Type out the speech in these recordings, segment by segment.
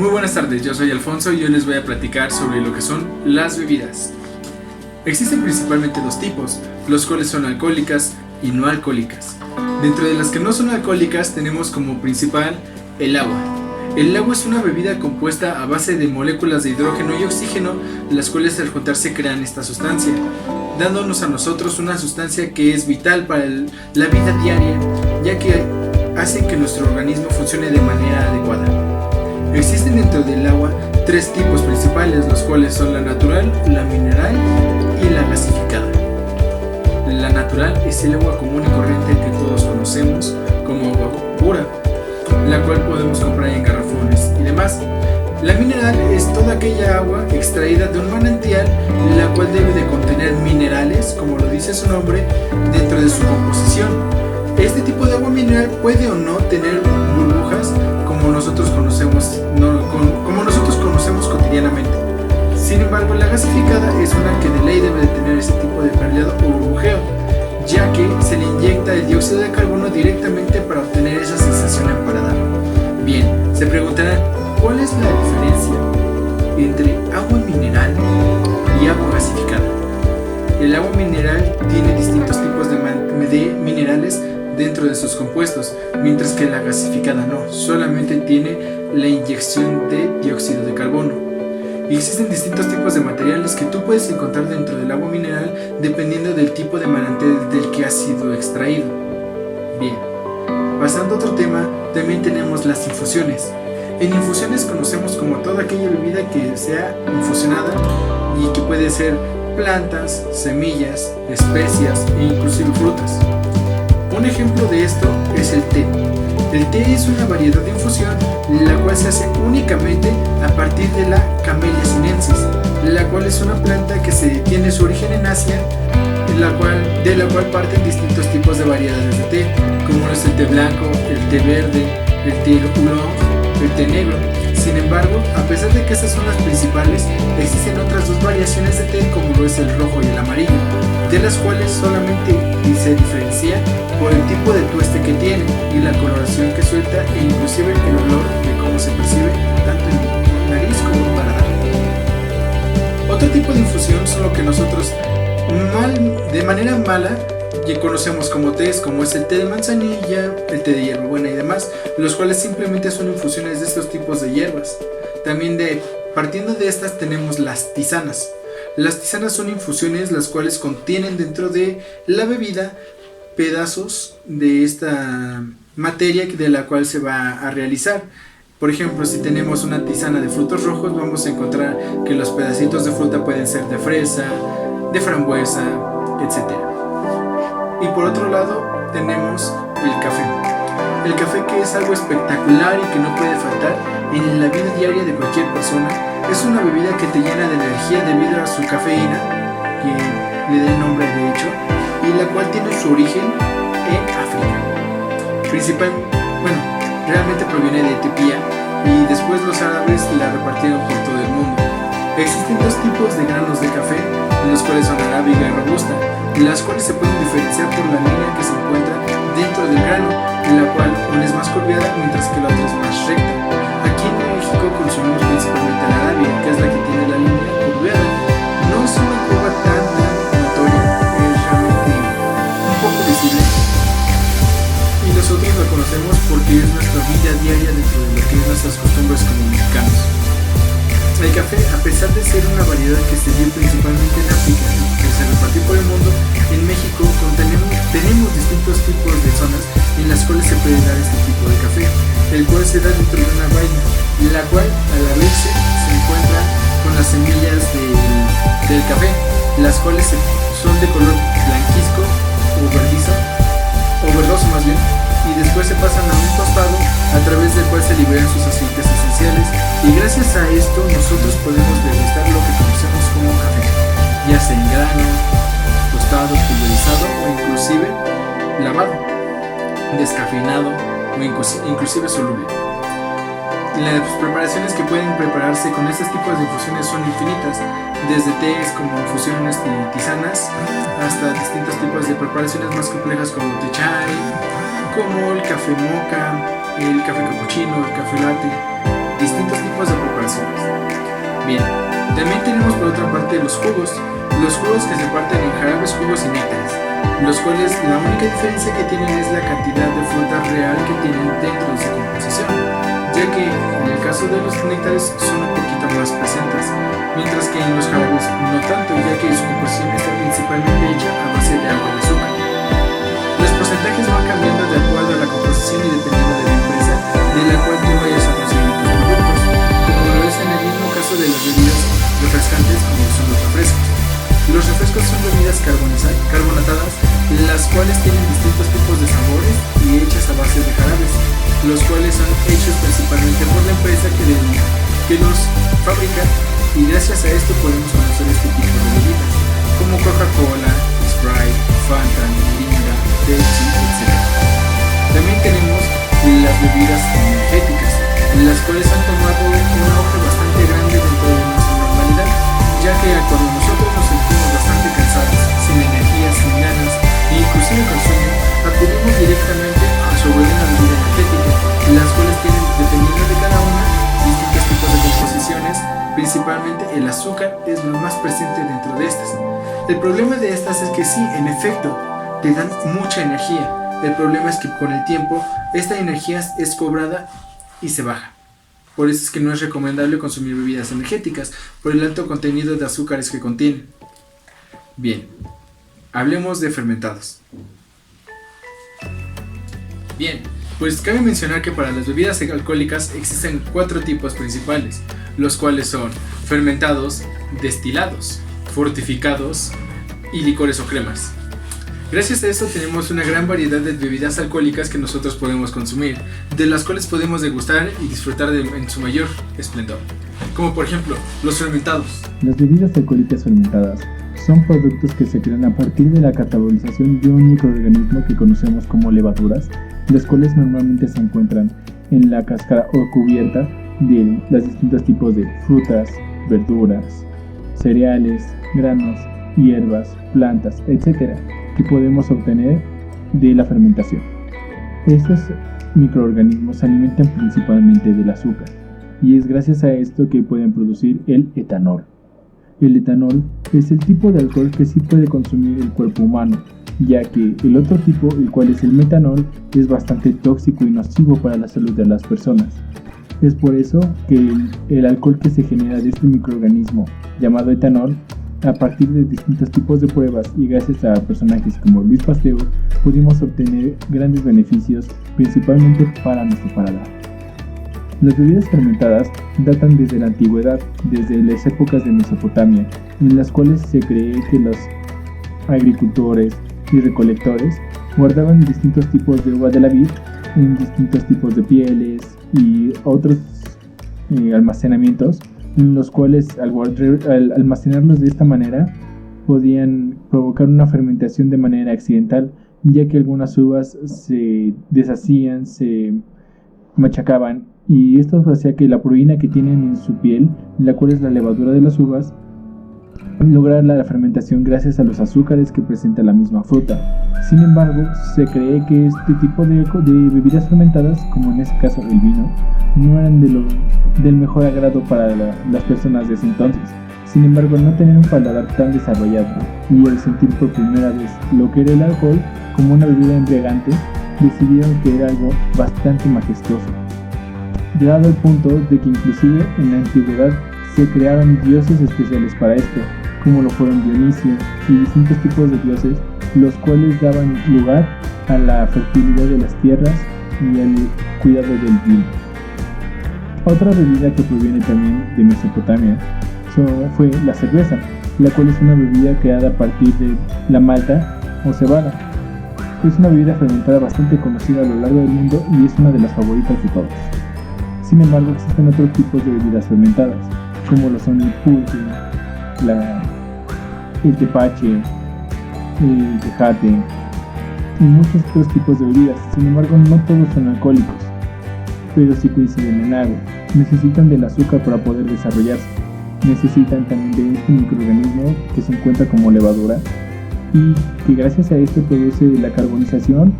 Muy buenas tardes, yo soy Alfonso y hoy les voy a platicar sobre lo que son las bebidas. Existen principalmente dos tipos, los cuales son alcohólicas y no alcohólicas. Dentro de las que no son alcohólicas tenemos como principal el agua. El agua es una bebida compuesta a base de moléculas de hidrógeno y oxígeno, las cuales al juntarse crean esta sustancia, dándonos a nosotros una sustancia que es vital para la vida diaria, ya que hace que nuestro organismo funcione de manera adecuada. Existen dentro del agua tres tipos principales, los cuales son la natural, la mineral y la gasificada. La natural es el agua común y corriente que todos conocemos como agua pura, la cual podemos comprar en garrafones y demás. La mineral es toda aquella agua extraída de un manantial, la cual debe de contener minerales, como lo dice su nombre, dentro de su composición. Este tipo de agua mineral puede o no tener burbujas como nosotros conocemos cotidianamente. Sin embargo, la gasificada es una que de ley debe de tener ese tipo de perleado o burbujeo, ya que se le inyecta el dióxido de carbono directamente para obtener esa sensación en paladar. Bien, se preguntarán, ¿cuál es la diferencia entre agua mineral y agua gasificada? El agua mineral tiene distintos tipos de minerales dentro de sus compuestos, mientras que la gasificada no, solamente tiene la inyección de dióxido de carbono. Y existen distintos tipos de materiales que tú puedes encontrar dentro del agua mineral dependiendo del tipo de manantial del que ha sido extraído. Bien, pasando a otro tema, también tenemos las infusiones. En infusiones conocemos como toda aquella bebida que sea infusionada y que puede ser plantas, semillas, especias e inclusive frutas. Un ejemplo de esto es el té. El té es una variedad de infusión la cual se hace únicamente a partir de la Camellia sinensis, la cual es una planta que tiene su origen en Asia, de la cual parten distintos tipos de variedades de té, como es el té blanco, el té verde, el té oolong, el té negro. Sin embargo, a pesar de que estas son las principales, existen otras dos variaciones de té como lo es el rojo y el amarillo, de las cuales solamente se diferencia por el tipo de tueste que tiene y la coloración que suelta e inclusive el olor de cómo se percibe tanto en nariz como en paladar. Otro tipo de infusión son lo que nosotros de manera mala ya conocemos como tés, como es el té de manzanilla, el té de hierbabuena y demás, los cuales simplemente son infusiones de estos tipos de hierbas. También partiendo de estas tenemos las tisanas. Las tisanas son infusiones las cuales contienen dentro de la bebida pedazos de esta materia de la cual se va a realizar. Por ejemplo, si tenemos una tisana de frutos rojos, vamos a encontrar que los pedacitos de fruta pueden ser de fresa, de frambuesa, etc. Y por otro lado tenemos el café. El café, que es algo espectacular y que no puede faltar en la vida diaria de cualquier persona. Es una bebida que te llena de energía debido a su cafeína, que le da el nombre de hecho, y la cual tiene su origen en África. Realmente proviene de Etiopía y después los árabes la repartieron por todo el mundo. Existen dos tipos de granos de café, los cuales son arábiga y robusta, las cuales se pueden diferenciar por la línea que se encuentra dentro del grano, la cual una es más curviada mientras que la otra es más recta. Aquí en México consumimos principalmente la arábiga, que es la que tiene la línea curveada. No es una curva tan notoria, es realmente un poco visible. Y nosotros la conocemos porque es nuestra vida diaria dentro de lo que es nuestras costumbres como mexicanos. El café, a pesar de ser una variedad que se dio principalmente en África y que se repartió por el mundo, en México tenemos distintos tipos de zonas en las cuales se puede dar este tipo de café, el cual se da dentro de una vaina, la cual al abrirse se encuentra con las semillas del café, las cuales son de color blanquizco o verdoso más bien, y después se pasan a un tostado a través del cual se liberan sus aceites esenciales, y gracias a esto nosotros podemos degustar lo que conocemos como café, ya sea en grano, tostado, pulverizado o inclusive lavado, descafeinado o inclusive soluble. Las preparaciones que pueden prepararse con estos tipos de infusiones son infinitas, desde tés como infusiones y tisanas hasta distintos tipos de preparaciones más complejas como té chai, como el café mocha, el café capuchino, el café latte, distintos tipos de preparaciones. Bien, también tenemos por otra parte los jugos que se parten en jarabes, jugos y néctares, los cuales la única diferencia que tienen es la cantidad de fruta real que tienen dentro de su composición, ya que en el caso de los néctares son un poquito más presentes, mientras que en los jarabes no tanto, ya que su composición está principalmente hecha a base de agua y azúcar. Los porcentajes van cambiando de acuerdo a la composición y dependiendo de la empresa de la cual tú vayas a conseguir tus productos, como lo es en el mismo caso de las bebidas refrescantes como son los refrescos. Los refrescos son bebidas carbonatadas, las cuales tienen distintos tipos de sabores y hechas a base de jarabes, los cuales son hechos principalmente por la empresa que los fabrica, y gracias a esto podemos conocer este tipo de bebidas, como Coca-Cola, Sprite, Fanta, Mirinda, Pepsi, etc. También tenemos las bebidas energéticas, las cuales han tomado un auge bastante grande dentro de nuestra normalidad, ya que cuando nosotros nos sentimos bastante cansados, sin energía, sin ganas e inclusive con sueño, acudimos directamente a sobre una bebida energética, las cuales tienen, dependiendo de cada una, distintos tipos de composiciones. Principalmente el azúcar es lo más presente dentro de estas. El problema de estas es que sí, en efecto, te dan mucha energía. El problema es que con el tiempo esta energía es cobrada y se baja. Por eso es que no es recomendable consumir bebidas energéticas por el alto contenido de azúcares que contienen. Bien, hablemos de fermentados. Bien, pues cabe mencionar que para las bebidas alcohólicas existen 4 tipos principales, los cuales son fermentados, destilados, fortificados y licores o cremas. Gracias a esto tenemos una gran variedad de bebidas alcohólicas que nosotros podemos consumir, de las cuales podemos degustar y disfrutar en su mayor esplendor, como por ejemplo los fermentados. Las bebidas alcohólicas fermentadas son productos que se crean a partir de la catabolización de un microorganismo que conocemos como levaduras, las cuales normalmente se encuentran en la cáscara o cubierta de los distintos tipos de frutas, verduras, cereales, granos, hierbas, plantas, etc., que podemos obtener de la fermentación. Estos microorganismos se alimentan principalmente del azúcar, y es gracias a esto que pueden producir el etanol. El etanol es el tipo de alcohol que sí puede consumir el cuerpo humano, ya que el otro tipo, el cual es el metanol, es bastante tóxico y nocivo para la salud de las personas. Es por eso que el alcohol que se genera de este microorganismo llamado etanol, a partir de distintos tipos de pruebas y gracias a personajes como Luis Pasteur, pudimos obtener grandes beneficios, principalmente para nuestro paladar. Las bebidas fermentadas datan desde la antigüedad, desde las épocas de Mesopotamia, en las cuales se cree que los agricultores y recolectores guardaban distintos tipos de uva de la vid en distintos tipos de pieles y otros almacenamientos, en los cuales al almacenarlos de esta manera podían provocar una fermentación de manera accidental, ya que algunas uvas se deshacían, se machacaban, y esto hacía que la proteína que tienen en su piel, la cual es la levadura de las uvas, lograra la fermentación gracias a los azúcares que presenta la misma fruta. Sin embargo, se cree que este tipo de bebidas fermentadas, como en este caso el vino, no eran del mejor agrado para las personas de ese entonces. Sin embargo, no tenían un paladar tan desarrollado, y al sentir por primera vez lo que era el alcohol como una bebida embriagante, decidieron que era algo bastante majestuoso, llegado al punto de que inclusive en la antigüedad se crearon dioses especiales para esto, como lo fueron Dionisio y distintos tipos de dioses, los cuales daban lugar a la fertilidad de las tierras y al cuidado del vino. Otra bebida que proviene también de Mesopotamia fue la cerveza, la cual es una bebida creada a partir de la malta o cebada. Es una bebida fermentada bastante conocida a lo largo del mundo y es una de las favoritas de todos. Sin embargo, existen otros tipos de bebidas fermentadas, como lo son el pulque, el tepache, el tejate y muchos otros tipos de bebidas. Sin embargo, no todos son alcohólicos, pero sí coinciden en algo. Necesitan del azúcar para poder desarrollarse. Necesitan también de este microorganismo que se encuentra como levadura y que gracias a esto produce la carbonización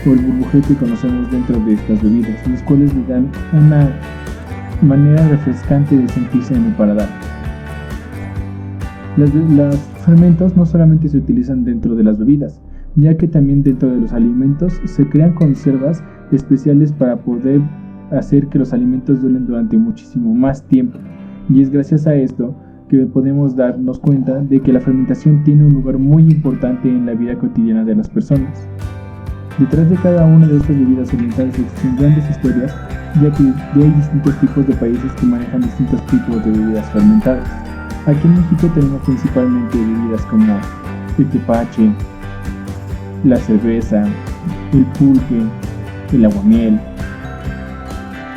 o el burbujeo que conocemos dentro de estas bebidas, los cuales le dan una manera refrescante de sentirse en el paladar. Los fermentos no solamente se utilizan dentro de las bebidas, ya que también dentro de los alimentos se crean conservas especiales para poder hacer que los alimentos duren durante muchísimo más tiempo. Y es gracias a esto que podemos darnos cuenta de que la fermentación tiene un lugar muy importante en la vida cotidiana de las personas. Detrás de cada una de estas bebidas fermentadas existen grandes historias, ya que hay distintos tipos de países que manejan distintos tipos de bebidas fermentadas. Aquí en México tenemos principalmente bebidas como el tepache, la cerveza, el pulque, el aguamiel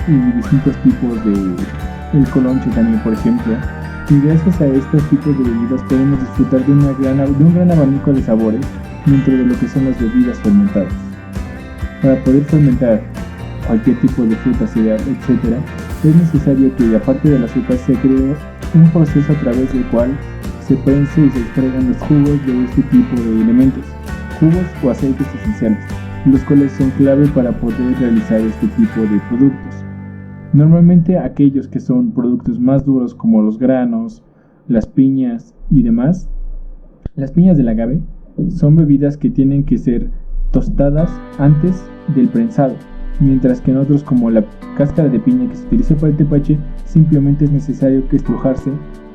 y distintos tipos de el colonche también, por ejemplo. Y gracias a estos tipos de bebidas podemos disfrutar de un gran abanico de sabores dentro de lo que son las bebidas fermentadas. Para poder fermentar cualquier tipo de fruta, cereal, etc., es necesario que, aparte de las frutas, se cree un proceso a través del cual se prense y se extraigan los jugos de este tipo de elementos, jugos o aceites esenciales, los cuales son clave para poder realizar este tipo de productos. Normalmente aquellos que son productos más duros como los granos, las piñas y demás, las piñas del agave, son bebidas que tienen que ser tostadas antes del prensado, mientras que en otros como la cáscara de piña que se utiliza para el tepache, simplemente es necesario que estrujarse,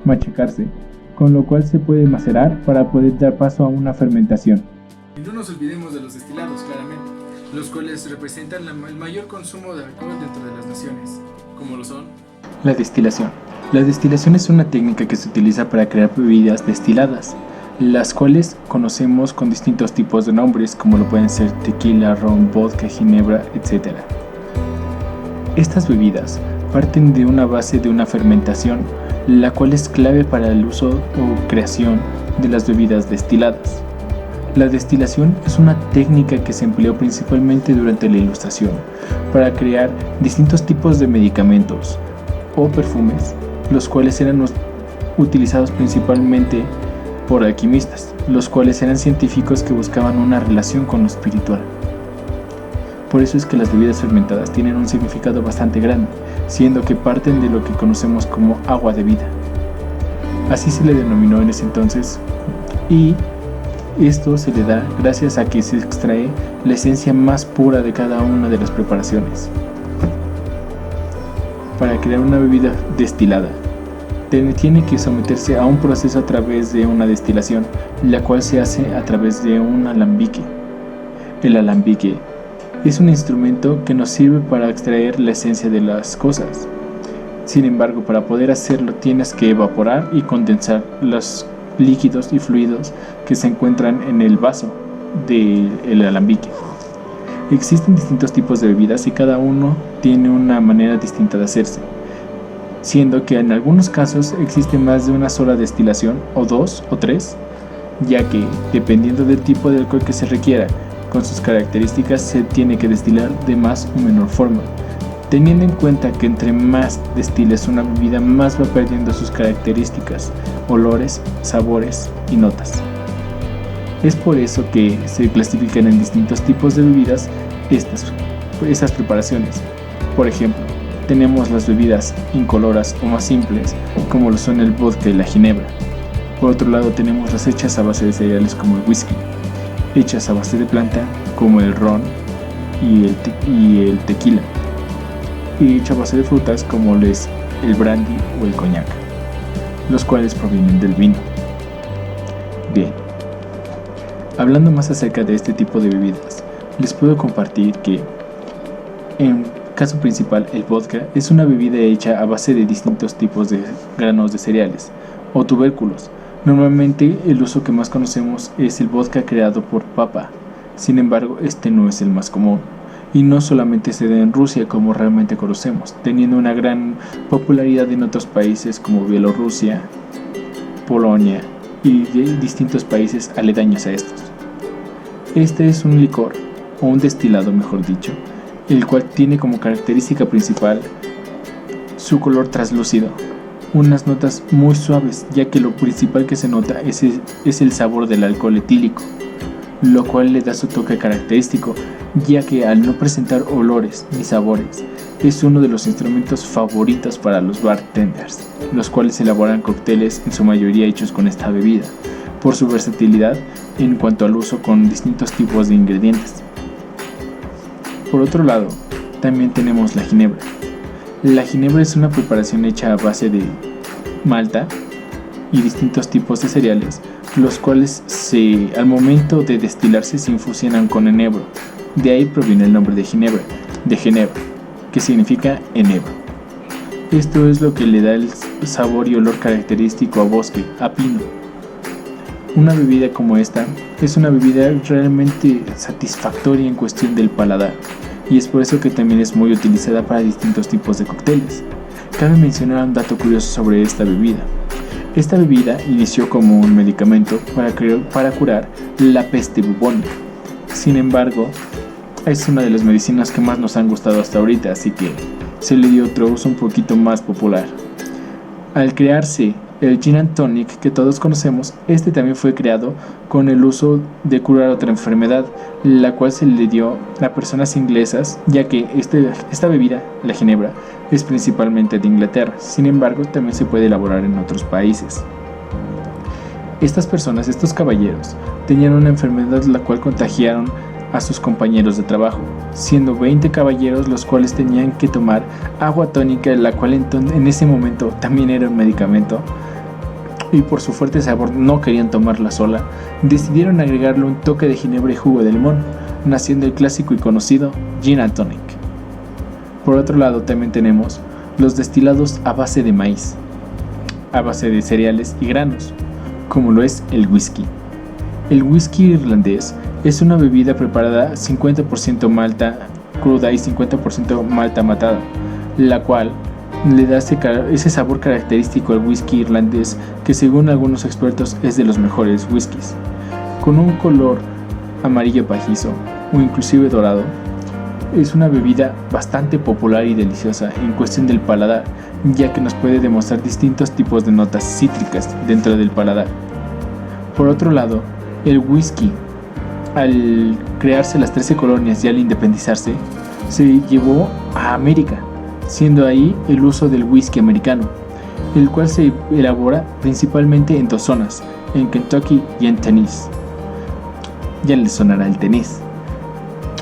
machacarse, con lo cual se puede macerar para poder dar paso a una fermentación. Y no nos olvidemos de los destilados, claramente, los cuales representan el mayor consumo de alcohol dentro de las naciones, como lo son la destilación. La destilación es una técnica que se utiliza para crear bebidas destiladas, las cuales conocemos con distintos tipos de nombres, como lo pueden ser tequila, ron, vodka, ginebra, etc. Estas bebidas parten de una base de una fermentación, la cual es clave para el uso o creación de las bebidas destiladas. La destilación es una técnica que se empleó principalmente durante la Ilustración para crear distintos tipos de medicamentos o perfumes, los cuales eran utilizados principalmente por alquimistas, los cuales eran científicos que buscaban una relación con lo espiritual. Por eso es que las bebidas fermentadas tienen un significado bastante grande, siendo que parten de lo que conocemos como agua de vida. Así se le denominó en ese entonces, y esto se le da gracias a que se extrae la esencia más pura de cada una de las preparaciones. Para crear una bebida destilada, tiene que someterse a un proceso a través de una destilación, la cual se hace a través de un alambique. El alambique es un instrumento que nos sirve para extraer la esencia de las cosas. Sin embargo, para poder hacerlo tienes que evaporar y condensar los líquidos y fluidos que se encuentran en el vaso del alambique. Existen distintos tipos de bebidas y cada uno tiene una manera distinta de hacerse, siendo que en algunos casos existe más de una sola destilación, o dos o tres, ya que dependiendo del tipo de alcohol que se requiera, con sus características se tiene que destilar de más o menor forma, teniendo en cuenta que entre más destiles una bebida, más va perdiendo sus características, olores, sabores y notas. Es por eso que se clasifican en distintos tipos de bebidas estas preparaciones. Por ejemplo, tenemos las bebidas incoloras o más simples, como lo son el vodka y la ginebra. Por otro lado, tenemos las hechas a base de cereales como el whisky, hechas a base de planta como el ron y el tequila, y hechas a base de frutas como el brandy o el coñac, los cuales provienen del vino. Bien, hablando más acerca de este tipo de bebidas, les puedo compartir que en caso principal el vodka es una bebida hecha a base de distintos tipos de granos de cereales o tubérculos. Normalmente el uso que más conocemos es el vodka creado por papa. Sin embargo, este no es el más común, y no solamente se da en Rusia como realmente conocemos, teniendo una gran popularidad en otros países como Bielorrusia, Polonia y distintos países aledaños a estos. Este es un licor, o un destilado mejor dicho, el cual tiene como característica principal su color translúcido, unas notas muy suaves, ya que lo principal que se nota es el sabor del alcohol etílico, lo cual le da su toque característico, ya que al no presentar olores ni sabores, es uno de los instrumentos favoritos para los bartenders, los cuales elaboran cócteles en su mayoría hechos con esta bebida, por su versatilidad en cuanto al uso con distintos tipos de ingredientes. Por otro lado, también tenemos la ginebra. La ginebra es una preparación hecha a base de malta y distintos tipos de cereales, los cuales al momento de destilarse se infusionan con enebro. De ahí proviene el nombre de ginebra, que significa enebro. Esto es lo que le da el sabor y olor característico a bosque, a pino. Una bebida como esta es una bebida realmente satisfactoria en cuestión del paladar, y es por eso que también es muy utilizada para distintos tipos de cócteles. Cabe mencionar un dato curioso sobre esta bebida. Esta bebida inició como un medicamento para curar la peste bubónica. Sin embargo, es una de las medicinas que más nos han gustado hasta ahorita, así que se le dio otro uso un poquito más popular. Al crearse el Gin and Tonic que todos conocemos, este también fue creado con el uso de curar otra enfermedad, la cual se le dio a personas inglesas, ya que esta bebida, la ginebra, es principalmente de Inglaterra. Sin embargo, también se puede elaborar en otros países. Estas personas, estos caballeros, tenían una enfermedad la cual contagiaron a sus compañeros de trabajo, siendo 20 caballeros los cuales tenían que tomar agua tónica, la cual en ese momento también era un medicamento, y por su fuerte sabor no querían tomarla sola. Decidieron agregarle un toque de ginebra y jugo de limón, naciendo el clásico y conocido Gin and Tonic. Por otro lado, también tenemos los destilados a base de maíz, a base de cereales y granos, como lo es el whisky. El whisky irlandés es una bebida preparada 50% malta cruda y 50% malta matada, la cual le da ese sabor característico al whisky irlandés, que según algunos expertos es de los mejores whiskies. Con un color amarillo pajizo o inclusive dorado, es una bebida bastante popular y deliciosa en cuestión del paladar, ya que nos puede demostrar distintos tipos de notas cítricas dentro del paladar. Por otro lado, el whisky, al crearse las 13 colonias y al independizarse, se llevó a América, siendo ahí el uso del whisky americano, el cual se elabora principalmente en dos zonas, en Kentucky y en Tennessee. Ya les sonará el Tennessee.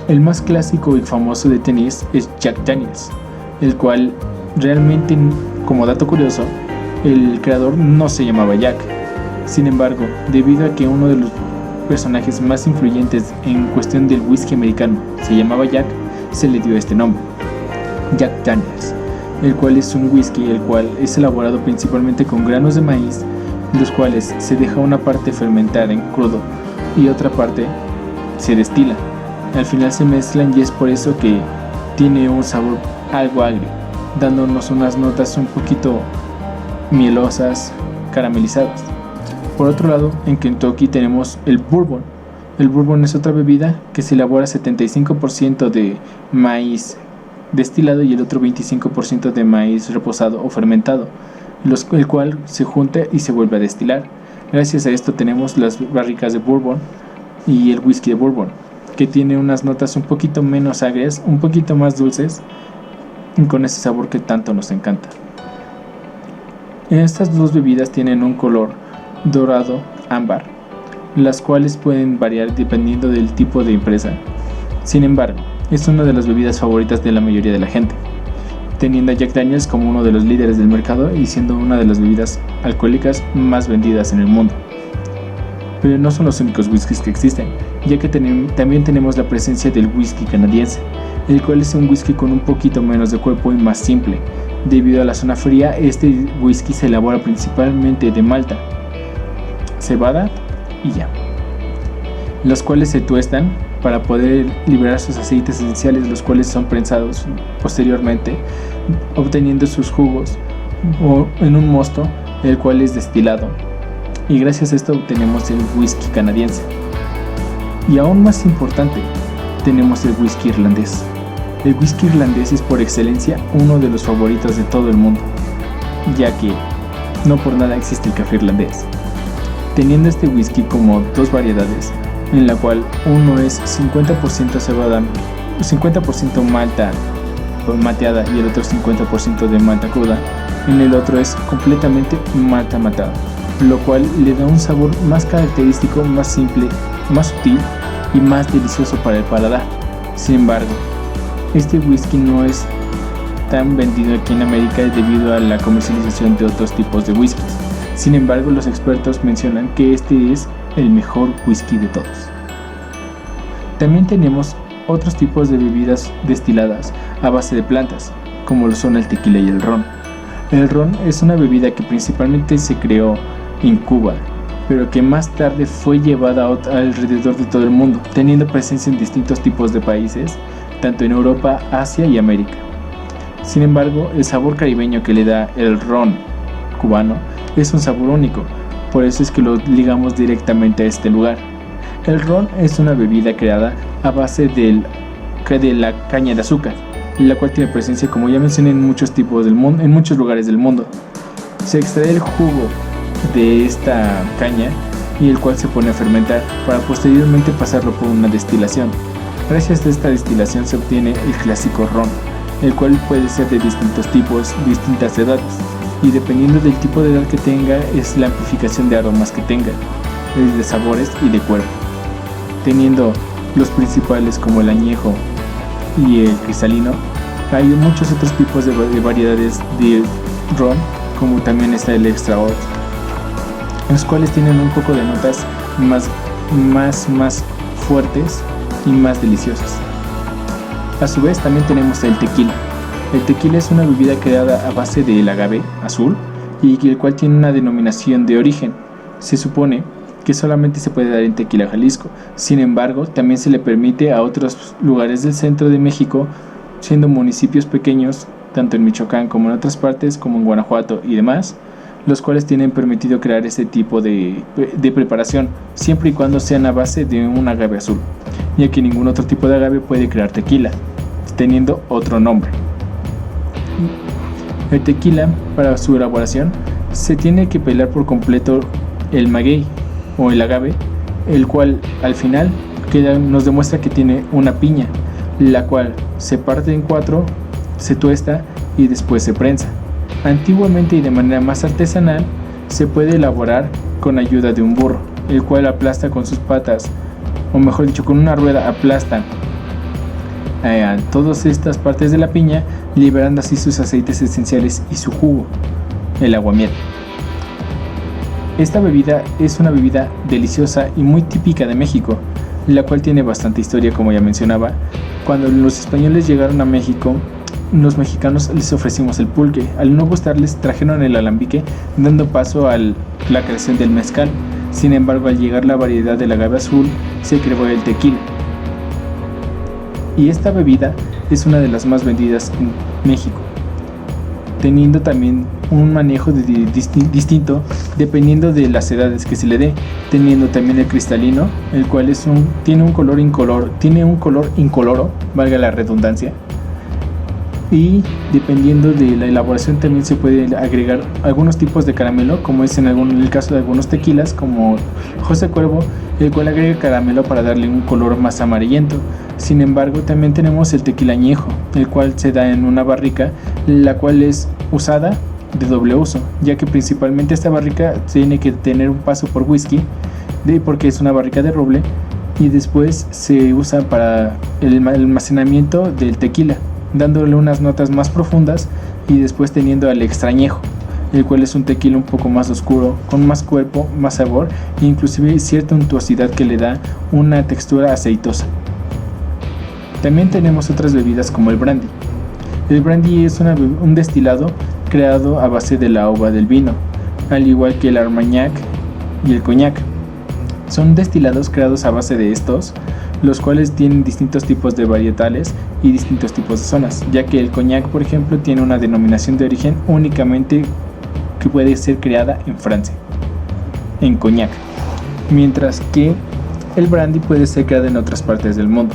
El más clásico y famoso de Tennessee es Jack Daniels, el cual realmente, como dato curioso, el creador no se llamaba Jack. Sin embargo, debido a que uno de los personajes más influyentes en cuestión del whisky americano se llamaba Jack, se le dio este nombre, Jack Daniels, el cual es un whisky el cual es elaborado principalmente con granos de maíz, los cuales se deja una parte fermentar en crudo y otra parte se destila. Al final se mezclan y es por eso que tiene un sabor algo agrio, dándonos unas notas un poquito mielosas, caramelizadas. Por otro lado, en Kentucky tenemos el bourbon. El bourbon es otra bebida que se elabora 75% de maíz destilado y el otro 25% de maíz reposado o fermentado, el cual se junta y se vuelve a destilar. Gracias a esto tenemos las barricas de bourbon y el whisky de bourbon, que tiene unas notas un poquito menos agrias, un poquito más dulces, con ese sabor que tanto nos encanta. Estas dos bebidas tienen un color dorado ámbar, las cuales pueden variar dependiendo del tipo de empresa. Sin embargo, es una de las bebidas favoritas de la mayoría de la gente, teniendo a Jack Daniels como uno de los líderes del mercado y siendo una de las bebidas alcohólicas más vendidas en el mundo. Pero no son los únicos whiskies que existen, ya que también tenemos la presencia del whisky canadiense, el cual es un whisky con un poquito menos de cuerpo y más simple. Debido a la zona fría, este whisky se elabora principalmente de malta, cebada y ya, los cuales se tuestan para poder liberar sus aceites esenciales, los cuales son prensados posteriormente, obteniendo sus jugos en un mosto, el cual es destilado, y gracias a esto obtenemos el whisky canadiense. Y aún más importante, tenemos el whisky irlandés. El whisky irlandés es por excelencia uno de los favoritos de todo el mundo, ya que no por nada existe el café irlandés. Teniendo este whisky como dos variedades, en la cual uno es 50% cebada, 50% malta mateada y el otro 50% de malta cruda. En el otro es completamente malta matada, lo cual le da un sabor más característico, más simple, más sutil y más delicioso para el paladar. Sin embargo, este whisky no es tan vendido aquí en América debido a la comercialización de otros tipos de whiskies. Sin embargo, los expertos mencionan que este es el mejor whisky de todos. También tenemos otros tipos de bebidas destiladas a base de plantas, como lo son el tequila y el ron. El ron es una bebida que principalmente se creó en Cuba, pero que más tarde fue llevada alrededor de todo el mundo, teniendo presencia en distintos tipos de países, tanto en Europa, Asia y América. Sin embargo, el sabor caribeño que le da el ron cubano es un sabor único, por eso es que lo ligamos directamente a este lugar. El ron es una bebida creada a base de la caña de azúcar, la cual tiene presencia, como ya mencioné, en muchos lugares del mundo. Se extrae el jugo de esta caña y el cual se pone a fermentar para posteriormente pasarlo por una destilación. Gracias a esta destilación se obtiene el clásico ron, el cual puede ser de distintos tipos, distintas edades, y dependiendo del tipo de edad que tenga es la amplificación de aromas que tenga, de sabores y de cuerpo, teniendo los principales como el añejo y el cristalino. Hay muchos otros tipos de variedades de ron, como también está el extra old, los cuales tienen un poco de notas más fuertes y más deliciosas. A su vez también tenemos el tequila. El tequila es una bebida creada a base del agave azul y el cual tiene una denominación de origen. Se supone que solamente se puede dar en Tequila, Jalisco. Sin embargo, también se le permite a otros lugares del centro de México, siendo municipios pequeños, tanto en Michoacán como en otras partes, como en Guanajuato y demás, los cuales tienen permitido crear este tipo de preparación, siempre y cuando sean a base de un agave azul, ya que ningún otro tipo de agave puede crear tequila, teniendo otro nombre. El tequila, para su elaboración, se tiene que pelar por completo el maguey o el agave, el cual al final nos demuestra que tiene una piña, la cual se parte en 4, se tuesta y después se prensa. Antiguamente y de manera más artesanal se puede elaborar con ayuda de un burro, el cual aplasta con sus patas, o mejor dicho, con una rueda aplasta todas estas partes de la piña, liberando así sus aceites esenciales y su jugo, el aguamiel. Esta bebida es una bebida deliciosa y muy típica de México, la cual tiene bastante historia, como ya mencionaba. Cuando los españoles llegaron a México, los mexicanos les ofrecimos el pulque. Al no gustarles, trajeron el alambique, dando paso a la creación del mezcal. Sin embargo, al llegar la variedad del agave azul, se creó el tequila. Y esta bebida es una de las más vendidas en México, teniendo también un manejo distinto dependiendo de las edades que se le dé, teniendo también el cristalino, el cual tiene un color incoloro, valga la redundancia, y dependiendo de la elaboración también se puede agregar algunos tipos de caramelo, como es en el caso de algunos tequilas como José Cuervo, el cual agrega caramelo para darle un color más amarillento. Sin embargo, también tenemos el tequila añejo, el cual se da en una barrica, la cual es usada de doble uso, ya que principalmente esta barrica tiene que tener un paso por whisky, porque es una barrica de roble, y después se usa para el almacenamiento del tequila, dándole unas notas más profundas, y después teniendo al extrañejo, el cual es un tequila un poco más oscuro, con más cuerpo, más sabor e inclusive cierta untuosidad que le da una textura aceitosa. También tenemos otras bebidas como el brandy. El brandy es un destilado creado a base de la uva del vino, al igual que el armagnac y el coñac. Son destilados creados a base de estos, los cuales tienen distintos tipos de varietales y distintos tipos de zonas, ya que el coñac, por ejemplo, tiene una denominación de origen únicamente que puede ser creada en Francia, en coñac, mientras que el brandy puede ser creado en otras partes del mundo.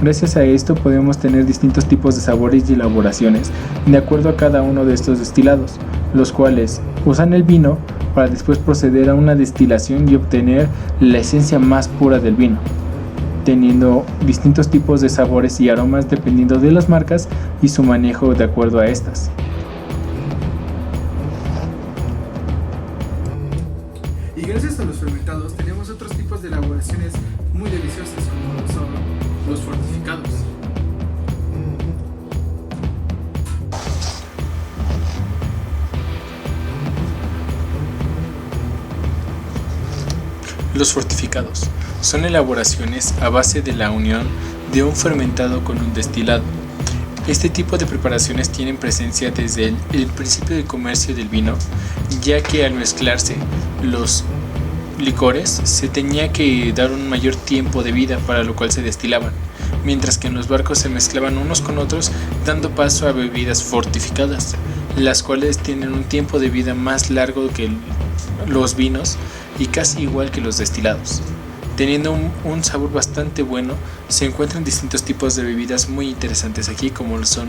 Gracias a esto podemos tener distintos tipos de sabores y elaboraciones de acuerdo a cada uno de estos destilados, los cuales usan el vino para después proceder a una destilación y obtener la esencia más pura del vino, teniendo distintos tipos de sabores y aromas dependiendo de las marcas y su manejo de acuerdo a estas. Y gracias a los fermentados tenemos otros tipos de elaboraciones muy deliciosas como son los fortificados. Los fortificados son elaboraciones a base de la unión de un fermentado con un destilado. Este tipo de preparaciones tienen presencia desde el principio de comercio del vino, ya que al mezclarse los licores se tenía que dar un mayor tiempo de vida, para lo cual se destilaban, mientras que en los barcos se mezclaban unos con otros, dando paso a bebidas fortificadas, las cuales tienen un tiempo de vida más largo que los vinos y casi igual que los destilados. Teniendo un sabor bastante bueno, se encuentran distintos tipos de bebidas muy interesantes aquí, como son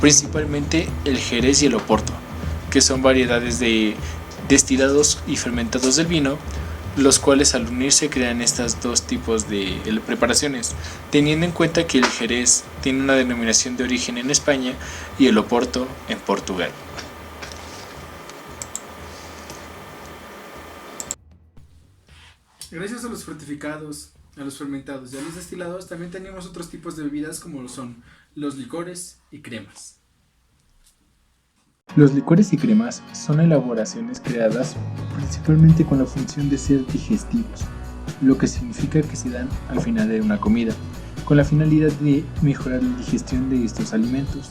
principalmente el Jerez y el Oporto, que son variedades de destilados y fermentados del vino, los cuales al unirse crean estos dos tipos de preparaciones, teniendo en cuenta que el Jerez tiene una denominación de origen en España y el Oporto en Portugal. Gracias a los fortificados, a los fermentados y a los destilados también tenemos otros tipos de bebidas como lo son los licores y cremas. Los licores y cremas son elaboraciones creadas principalmente con la función de ser digestivos, lo que significa que se dan al final de una comida, con la finalidad de mejorar la digestión de estos alimentos.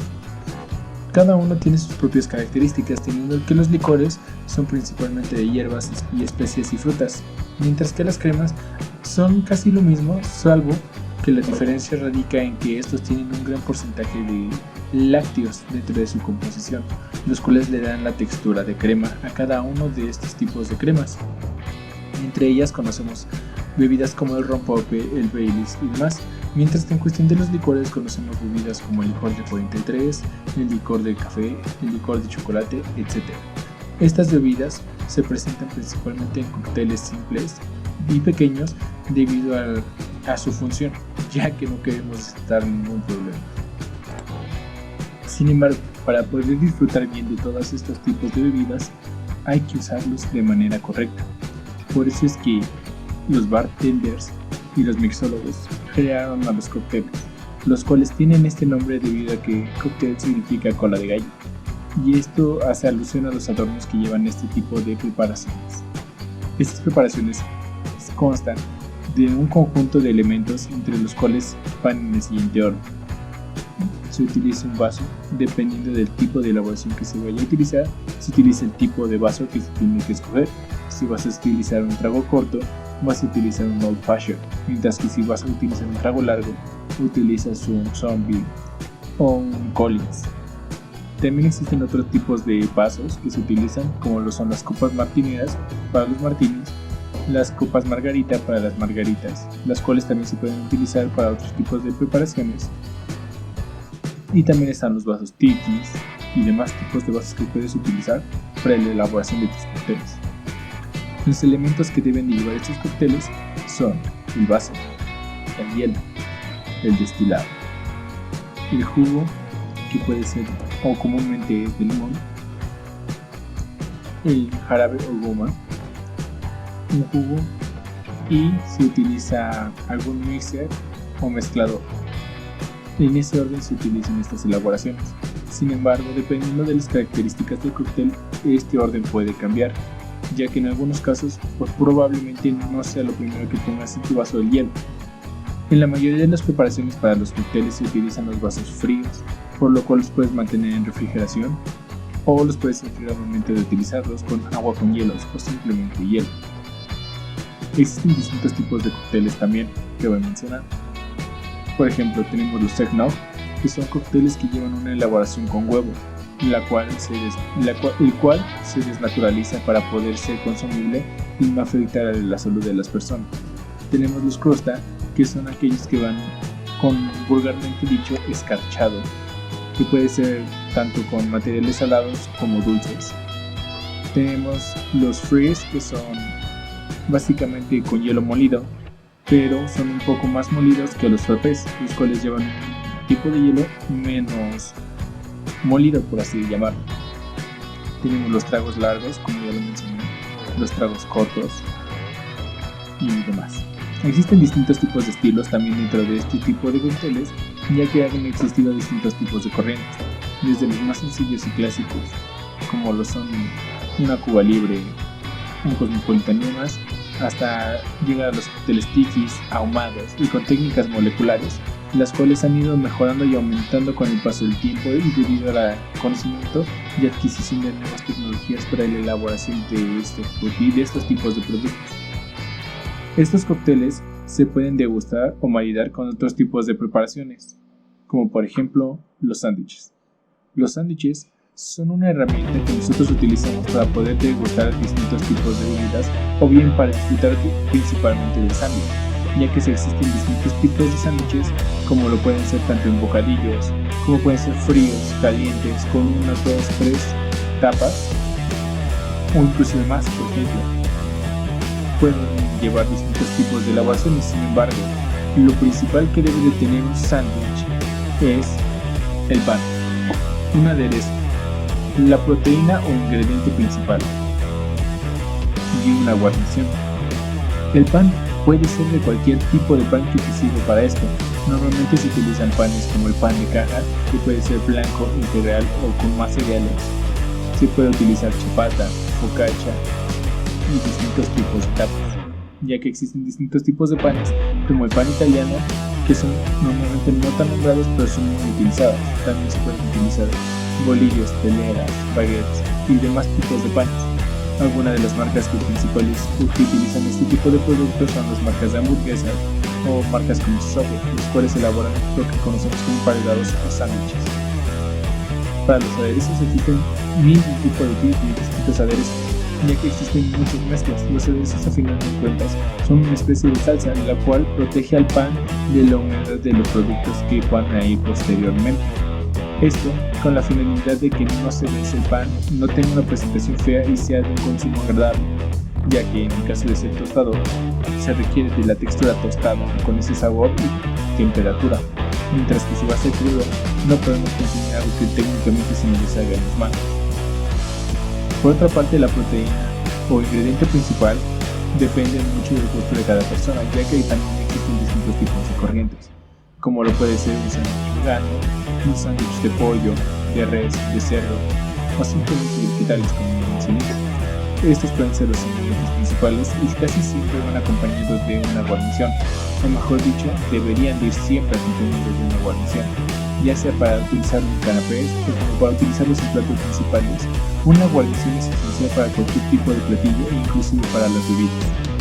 Cada uno tiene sus propias características, teniendo que los licores son principalmente de hierbas y especias y frutas, mientras que las cremas son casi lo mismo, salvo que la diferencia radica en que estos tienen un gran porcentaje de lácteos dentro de su composición, los cuales le dan la textura de crema a cada uno de estos tipos de cremas. Entre ellas conocemos bebidas como el rompope, el Baileys y demás, mientras que en cuestión de los licores conocemos bebidas como el licor de 43, el licor de café, el licor de chocolate, etc. Estas bebidas se presentan principalmente en cócteles simples y pequeños debido a su función, ya que no queremos dar ningún problema. Sin embargo, para poder disfrutar bien de todos estos tipos de bebidas, hay que usarlos de manera correcta. Por eso es que los bartenders y los mixólogos crearon a los cócteles, los cuales tienen este nombre debido a que cóctel significa cola de gallo, y esto hace alusión a los adornos que llevan este tipo de preparaciones. Estas preparaciones constan de un conjunto de elementos entre los cuales van en el siguiente orden. Se utiliza un vaso, dependiendo del tipo de elaboración que se vaya a utilizar, se utiliza el tipo de vaso que se tiene que escoger. Si vas a utilizar un trago corto, vas a utilizar un Old Fashioned, mientras que si vas a utilizar un trago largo, utilizas un Zombie o un Collins. También existen otros tipos de vasos que se utilizan, como lo son las copas martineras para los martinis, las copas margarita para las margaritas, las cuales también se pueden utilizar para otros tipos de preparaciones. Y también están los vasos tikis y demás tipos de vasos que puedes utilizar para la elaboración de tus cócteles. Los elementos que deben de llevar estos cócteles son el vaso, el hielo, el destilado, el jugo, que puede ser o comúnmente es de limón, el jarabe o goma, un jugo, y se utiliza algún mixer o mezclador. En ese orden se utilizan estas elaboraciones. Sin embargo, dependiendo de las características del cóctel, este orden puede cambiar, ya que en algunos casos pues probablemente no sea lo primero que pongas en tu vaso el hielo. En la mayoría de las preparaciones para los cócteles se utilizan los vasos fríos, por lo cual los puedes mantener en refrigeración o los puedes enfriar al momento de utilizarlos con agua con hielos o simplemente hielo. Existen distintos tipos de cócteles también que voy a mencionar. Por ejemplo, tenemos los eggnog, que son cócteles que llevan una elaboración con huevo, el cual se desnaturaliza para poder ser consumible y no afectar a la salud de las personas. Tenemos los crusta, que son aquellos que van con, vulgarmente dicho, escarchado, que puede ser tanto con materiales salados como dulces. Tenemos los fries, que son básicamente con hielo molido, pero son un poco más molidos que los frappés, los cuales llevan un tipo de hielo menos molido, por así llamarlo. Tenemos los tragos largos, como ya lo mencioné, los tragos cortos y demás. Existen distintos tipos de estilos también dentro de este tipo de cócteles, ya que han existido distintos tipos de corrientes, desde los más sencillos y clásicos, como lo son una Cuba Libre, un Cosmopolitan y demás, hasta llegar a los cócteles tikis, ahumados y con técnicas moleculares, las cuales han ido mejorando y aumentando con el paso del tiempo y debido al conocimiento y adquisición de nuevas tecnologías para la elaboración de estos tipos de productos. Estos cócteles se pueden degustar o maridar con otros tipos de preparaciones, como por ejemplo los sándwiches. Los sándwiches son una herramienta que nosotros utilizamos para poder degustar distintos tipos de bebidas o bien para disfrutar principalmente del sándwich, ya que existen distintos tipos de sándwiches, como lo pueden ser tanto en bocadillos, como pueden ser fríos, calientes, con 1, 2, 3 tapas o inclusive más, por ejemplo. Pueden llevar distintos tipos de elaboraciones, sin embargo, lo principal que debe de tener un sándwich es el pan, un aderezo, la proteína o ingrediente principal y una guarnición. El pan puede ser de cualquier tipo de pan que te sirva para esto. Normalmente se utilizan panes como el pan de caja, que puede ser blanco, integral o con más cereales. Se puede utilizar chapata, focaccia y distintos tipos de tapas, ya que existen distintos tipos de panes, como el pan italiano, que son normalmente no tan nombrados pero son muy utilizados. También se pueden utilizar bolillos, teleras, baguettes y demás tipos de panes. Algunas de las marcas principales que utilizan este tipo de productos son las marcas de hamburguesas o marcas como Subway, los cuales elaboran lo que conocemos como emparedados o sándwiches. Para los aderezos existen mil tipos de distintos aderezos, ya que existen muchas mezclas. Los aderezos, a final de cuentas, son una especie de salsa en la cual protege al pan de la humedad de los productos que van a ir posteriormente. Esto con la finalidad de que no se vence el pan, no tenga una presentación fea y sea de un consumo agradable, ya que en el caso de ser tostado se requiere de la textura tostada con ese sabor y temperatura, mientras que si va a ser crudo no podemos consumir algo que técnicamente se nos deshaga en las manos. Por otra parte, la proteína o ingrediente principal depende mucho del gusto de cada persona, ya que también existen distintos tipos de corrientes, como lo puede ser un sándwich vegano, un sándwich de pollo, de res, de cerdo o simplemente vegetales, como mencioné. Estos pueden ser los ingredientes principales y casi siempre van acompañados de una guarnición, o mejor dicho, deberían de ir siempre acompañados de una guarnición, ya sea para utilizar un canapé o como para utilizarlos en platos principales. Una guarnición es esencial para cualquier tipo de platillo e inclusive para las bebidas.